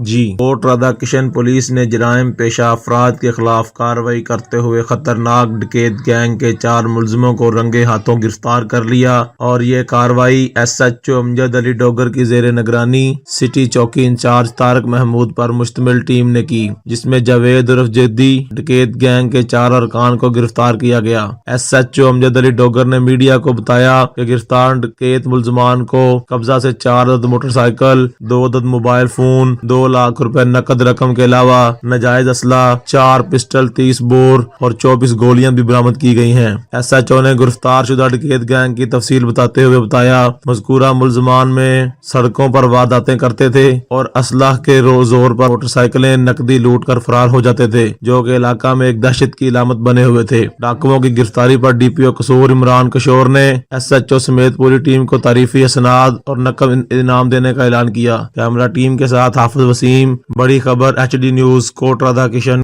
کوٹ رادا Kishan police نے جرائم پیشہ افراد کے خلاف کارروائی کرتے ہوئے خطرناک ڈکیت گینگ کے 4 ملزموں کو رنگے ہاتھوں گرفتار کر لیا، اور یہ کارروائی SHO امجد علی ڈوگر کی زیر نگرانی سٹی چوکی انچارج طارق محمود پر مشتمل ٹیم نے کی، جس میں جاوید عرف جدی ڈکیت گینگ کے 4 ارکان کو گرفتار کیا گیا۔ SHO امجد علی ڈوگر نے میڈیا کو بتایا کہ گرفتار ڈکیت ملزمان کو قبضہ سے 4 عدد موٹر سائیکل، 2 عدد موبائل فون، 2 لاکھ روپے نقد رقم کے علاوہ ناجائز اسلحہ، 4 پسٹل، 30 بور اور 24 گولیاں بھی برآمد کی گئی ہیں۔ SHO نے گرفتار شدہ ڈکیت گینگ کی تفصیل بتاتے ہوئے بتایا، مذکورہ ملزمان میں سڑکوں پر وارداتیں کرتے تھے اور اسلحہ کے زور پر موٹر سائیکلیں نقدی لوٹ کر فرار ہو جاتے تھے، جو کہ علاقہ میں ایک دہشت کی علامت بنے ہوئے تھے۔ ڈاکوؤں کی گرفتاری پر DPO قصور عمران کشور نے SHO سمیت پوری ٹیم کو تعریفی اسناد اور نقد انعام دینے کا اعلان کیا۔ کیمرہ ٹیم کے ساتھ حافظ وسیم، بڑی خبر HD نیوز، کوٹ رادا کشن۔